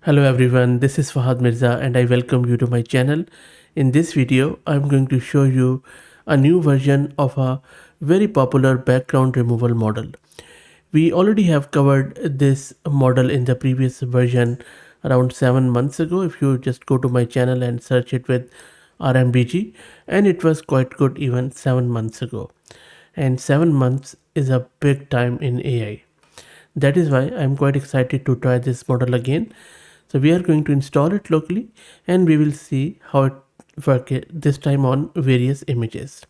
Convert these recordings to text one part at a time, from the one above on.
Hello everyone, this is Fahad Mirza and I welcome you to my channel. In this video, I'm going to show you a new version of a very popular background removal model. We already have covered this model in the previous version around 7 months ago. If you just go to my channel and search it with RMBG, and it was quite good even 7 months ago. And 7 months is a big time in AI. That is why I'm quite excited to try this model again. So we are going to install it locally and we will see how it works this time on various images.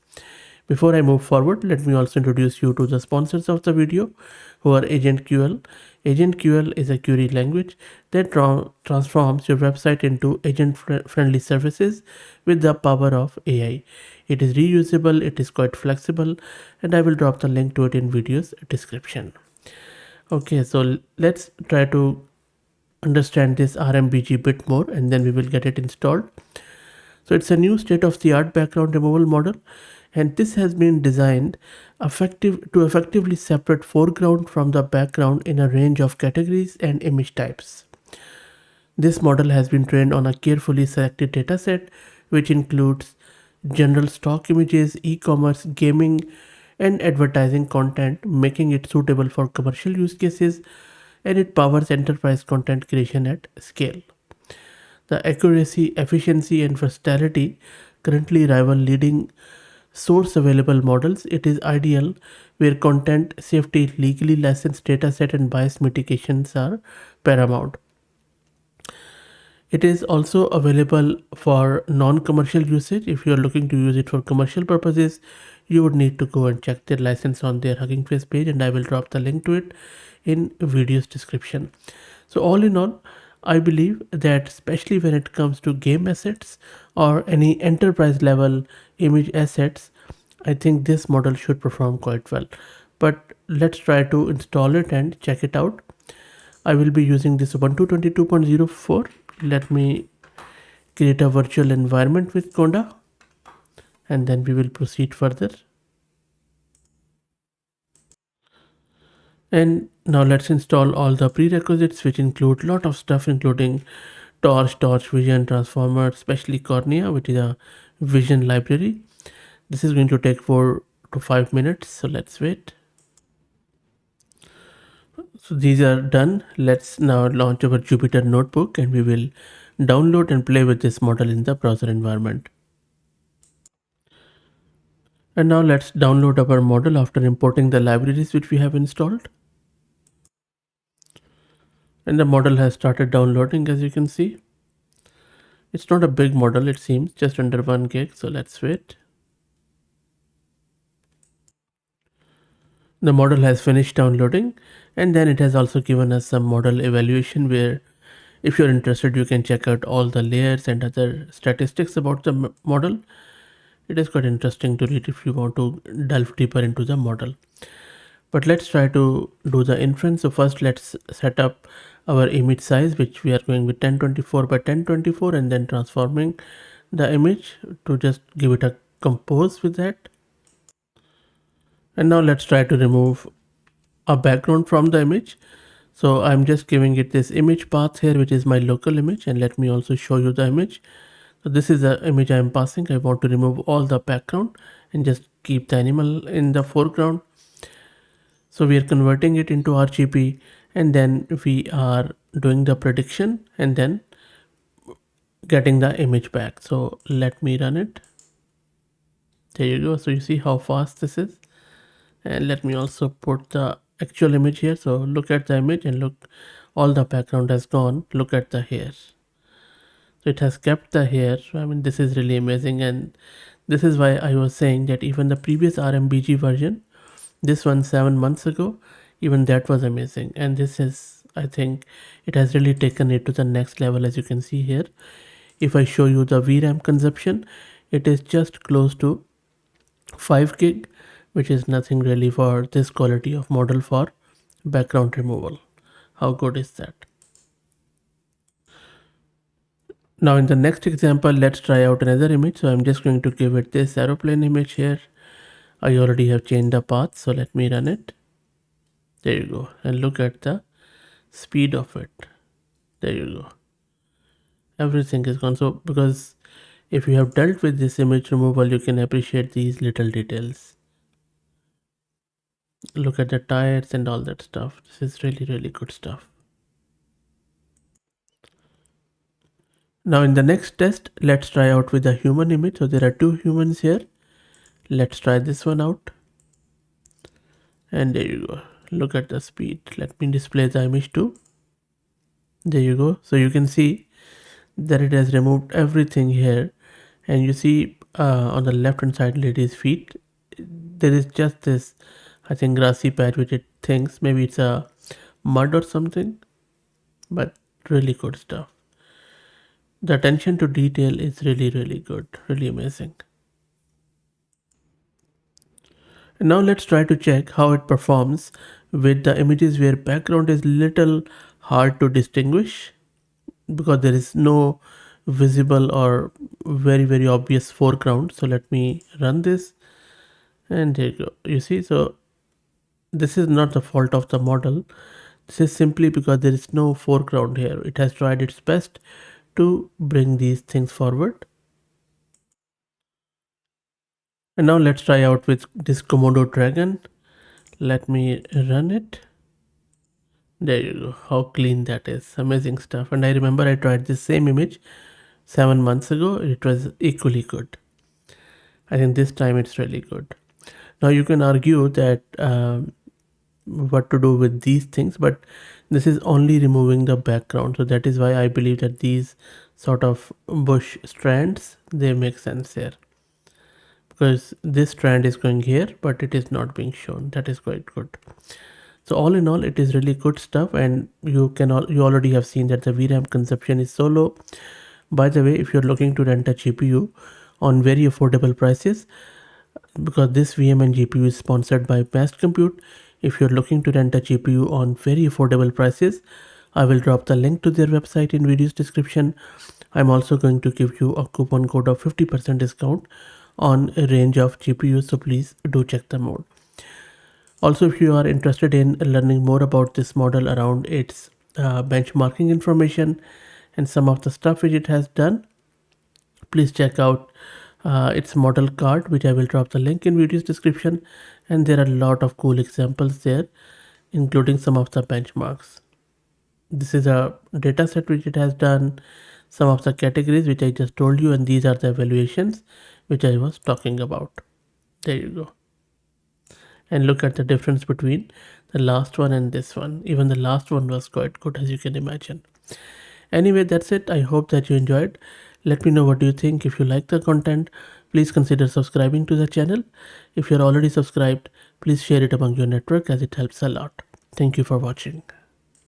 Before I move forward, let me also introduce you to the sponsors of the video, who are AgentQL. AgentQL is a query language that transforms your website into agent-friendly services with the power of AI. It is reusable, it is quite flexible, and I will drop the link to it in video's description. Okay, so let's try to understand this RMBG bit more and then we will get it installed. So it's a new state-of-the-art background removal model, and this has been designed to effectively separate foreground from the background in a range of categories and image types. This model has been trained on a carefully selected dataset which includes general stock images, e-commerce, gaming, and advertising content, making it suitable for commercial use cases, and it powers enterprise content creation at scale. The accuracy, efficiency, and versatility currently rival leading source available models. It is ideal where content safety, legally licensed dataset, and bias mitigations are paramount. It is also available for non-commercial usage. If you are looking to use it for commercial purposes, you would need to go and check their license on their Hugging Face page, and I will drop the link to it in video's description. So all in all, I believe that especially when it comes to game assets or any enterprise level image assets, I think this model should perform quite well. But let's try to install it and check it out. I will be using this Ubuntu 22.04. Let me create a virtual environment with Conda and then we will proceed further. And now let's install all the prerequisites, which include a lot of stuff including torch, vision, transformer, especially cornea, which is a vision library. This is going to take 4 to 5 minutes, so let's wait. So these are done. Let's now launch our Jupyter notebook and we will download and play with this model in the browser environment. And now let's download our model after importing the libraries which we have installed. And the model has started downloading, as you can see. It's not a big model, it seems, just under 1 gig, so let's wait. The model has finished downloading, and then it has also given us some model evaluation where if you're interested you can check out all the layers and other statistics about the model. It is quite interesting to read if you want to delve deeper into the model. But let's try to do the inference. So first let's set up our image size, which we are going with 1024 by 1024, and then transforming the image to just give it a compose with that. And now let's try to remove a background from the image. So I'm just giving it this image path here, which is my local image, and let me also show you the image. So this is the image I am passing. I want to remove all the background and just keep the animal in the foreground. So we are converting it into RGB and then we are doing the prediction and then getting the image back. So let me run it. There you go. So you see how fast this is. And let me also put the actual image here. So look at the image and look, all the background has gone. Look at the hair. So it has kept the hair. I mean, this is really amazing. And this is why I was saying that even the previous RMBG version, this one 7 months ago, even that was amazing. And this is, I think it has really taken it to the next level. As you can see here, if I show you the VRAM consumption, it is just close to 5 gig, which is nothing really for this quality of model for background removal. How good is that? Now in the next example, let's try out another image. So I'm just going to give it this aeroplane image here. I already have changed the path, so let me run it. There you go. And look at the speed of it. There you go. everything is gone. So because if you have dealt with this image removal, you can appreciate these little details. Look at the tires and all that stuff. This is really good stuff. Now in the next test, let's try out with a human image. So there are two humans here. Let's try this one out. And there you go. Look at the speed. Let me display the image too. There you go. So you can see that it has removed everything here. And you see on the left hand side lady's feet, there is just this, I think, grassy patch which it thinks maybe it's a mud or something. But really good stuff. The attention to detail is really good, really amazing. And now let's try to check how it performs with the images where background is little hard to distinguish because there is no visible or very obvious foreground. So let me run this, and there you go. You see, so this is not the fault of the model. This is simply because there is no foreground here. It has tried its best to bring these things forward. And now let's try out with this Komodo dragon. Let me run it. There you go. How clean that is. Amazing stuff. And I remember I tried this same image 7 months ago. It was equally good. I think this time it's really good. Now you can argue that what to do with these things, but this is only removing the background. So that is why I believe that these sort of bush strands, they make sense here. Because this strand is going here, but it is not being shown. That is quite good. So all in all, it is really good stuff, and you already have seen that the VRAM consumption is so low. By the way, if you're looking to rent a GPU on very affordable prices, because this VM and GPU is sponsored by Best Compute, if you're looking to rent a GPU on very affordable prices, I will drop the link to their website in video's description. I'm also going to give you a coupon code of 50% discount on a range of GPUs, so please do check them out. Also, if you are interested in learning more about this model around its benchmarking information and some of the stuff which it has done, please check out its model card, which I will drop the link in video's description. And there are a lot of cool examples there, including some of the benchmarks. This is a data set which it has done, some of the categories which I just told you, and these are the evaluations which I was talking about. There you go. And look at the difference between the last one and this one. Even the last one was quite good, as you can imagine. Anyway, that's it. I hope that you enjoyed. Let me know what you think. If you like the content, please consider subscribing to the channel. If you're already subscribed, please share it among your network as it helps a lot. Thank you for watching.